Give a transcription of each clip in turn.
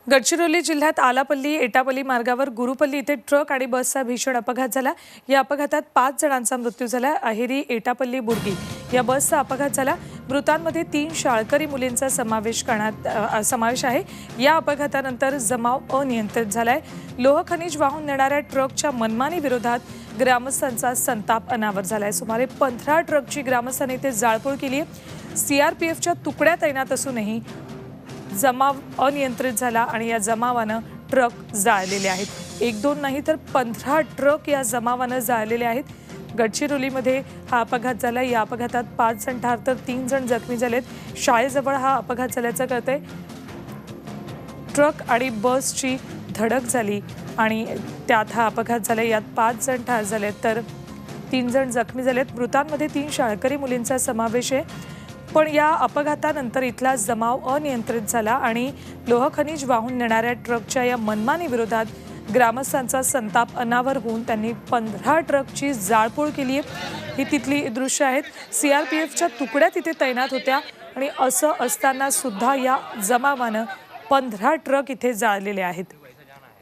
गडचिरोली जिल्ह्यात आलापल्ली एटापल्ली मार्गावर गुरुपल्ली इथे ट्रक आणि बसचा भीषण अपघात झाला। या अपघातात 5 जणांचा मृत्यू झाला। अहेरी एटापल्ली बुर्गी या बसचा अपघात झाला। मृतांमध्ये 3 शाळकरी मुलींचा समावेश आहे। या अपघातानंतर जमाव अनियंत्रित झालाय। लोह खनिज वाहून नेणाऱ्या ट्रकच्या मनमानी विरोधात ग्रामस्थांचा संताप अनावर झालाय। सुमारे 15 ट्रकची ग्रामस्थांनी इथे जाळपोळ केली आहे। सीआरपीएफच्या तुकड्या तैनात असूनही जमाव अनियंत्रित झाला आणि या जमावानं ट्रक जाळलेले आहेत। 1-2 नाही तर 15 ट्रक या जमावानं जाळलेले आहेत। गडचिरोलीमध्ये हा अपघात झाला। या अपघातात 5 जण ठार तर 3 जण जखमी झालेत। शाळेजवळ हा अपघात झाल्याचं कळतंय। ट्रक आणि बसची धडक झाली आणि त्यात हा अपघात झाला। यात 5 जण ठार झालेत तर 3 जण जखमी झालेत। मृतांमध्ये 3 शाळकरी मुलींचा समावेश आहे। पण या अपघातानंतर इथला जमाव अनियंत्रित झाला आणि लोह खनिज वाहून नेणाऱ्या ट्रकच्या या मनमानी विरोधात ग्रामस्थांचा संताप अनावर होऊन त्यांनी 15 ट्रकची जाळपोळ केली आहे। ही तिथली दृश्य आहेत। सीआरपीएफच्या तुकड्या तिथे तैनात होत्या आणि असं असताना सुद्धा या जमावानं 15 ट्रक इथे जाळलेले आहेत।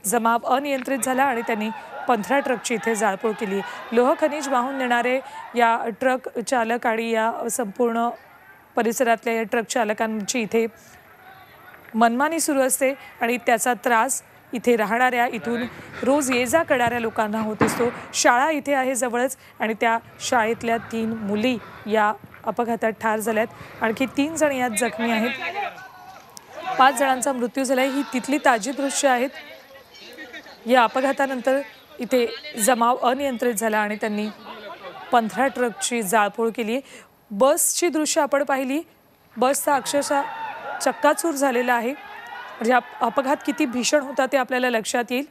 जमाव अनियंत्रित झाला आणि त्यांनी 15 ट्रकची इथे जाळपोळ केली। लोह खनिज वाहून नेणारे या ट्रक चालक आणि या संपूर्ण परिसरातल्या या ट्रक चालकांची इथे मनमानी सुरू असते आणि त्याचा त्रास इथे राहणाऱ्या इथून रोज ये जा करणाऱ्या लोकांना होत असतो। शाळा इथे आहे जवळच आणि त्या शाळेतल्या 3 मुली या अपघातात ठार झाल्यात। आणखी 3 जण यात जखमी आहेत। 5 जणांचा मृत्यू झालाय। ही तिथली ताजी दृश्य आहेत। या अपघातानंतर इथे जमाव अनियंत्रित झाला आणि त्यांनी 15 ट्रकची जाळपोळ केली। बसची दृश्य आपण पाहिली। बसचा अक्षरशः चक्काचूर झालेला आहे। म्हणजे अपघात किती भीषण होता ते आपल्याला लक्षात येईल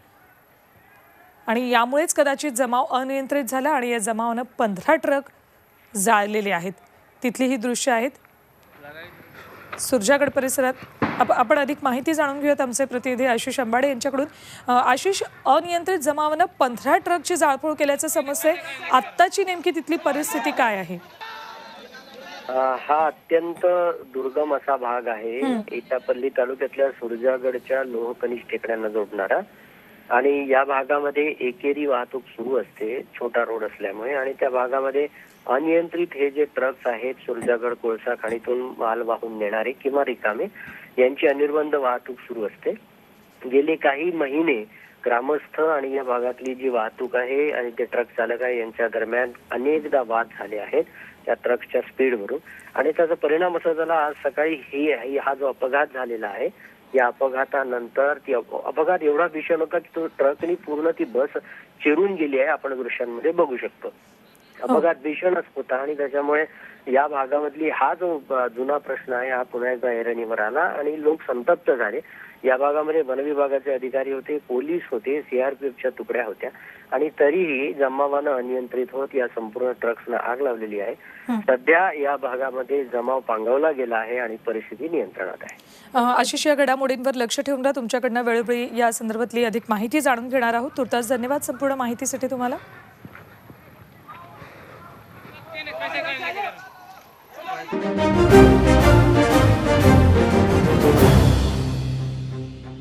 आणि यामुळेच कदाचित जमाव अनियंत्रित झाला आणि या जमावानं 15 ट्रक जाळलेले आहेत। तिथली ही दृश्य आहेत। सुरजागड परिसरात आपण अधिक माहिती जाणून घेऊयात आमचे प्रतिनिधी आशिष अंबाडे यांच्याकडून। आशिष, अनियंत्रित जमावानं 15 ट्रकची जाळपोळ केल्याचं समजतंय। आत्ताची नेमकी तिथली परिस्थिती काय आहे? हा अत्यंत दुर्गम असा भाग आहे। एटापल्ली तालुक्यातल्या सुरजागडच्या लोह खनिज टेकड्यांना जोडणारा आणि या भागामध्ये एकेरी वाहतूक सुरू असते, छोटा रोड असल्यामुळे। आणि त्या भागामध्ये अनियंत्रित हे जे ट्रक्स आहेत सुरजागड कोळसा खाणीतून माल वाहून नेणारे किंवा रिकामे यांची अनिर्बंध वाहतूक सुरू असते। गेले काही महिने ग्रामस्थ आणि या भागातली जी वाहतूक आहे आणि ते ट्रक चालक आहे यांच्या दरम्यान अनेकदा वाद झाले आहेत त्या ट्रकच्या स्पीडवरून। आणि त्याचा परिणाम असा झाला, आज सकाळी हा जो अपघात झालेला आहे या अपघातानंतर अपघात एवढा भीषण होता की तो ट्रकनी पूर्ण ती बस चिरून गेली आहे। आपण दृश्यांमध्ये बघू शकतो। अपघात भीषणच होता आणि त्याच्यामुळे या भागामधली हा जो जुना प्रश्न आहे हा पुन्हा एकदा ऐरणीवर आला आणि लोक संतप्त झाले। या भागामध्ये वन विभागाचे अधिकारी होते, पोलीस होते, सीआरपीएफच्या तुकड्या होत्या आणि तरीही जमावानं अनियंत्रित होत या संपूर्ण ट्रक्सना आग लावलेली आहे। सध्या या भागामध्ये जमाव पांगवला गेला आहे आणि परिस्थिती नियंत्रणात आहे। आशिष, या घडामोडींवर लक्ष ठेवून तुमच्याकडनं वेळोवेळी या संदर्भातली अधिक माहिती जाणून घेणार आहोत। तुर्तास धन्यवाद संपूर्ण माहितीसाठी तुम्हाला। Thank you.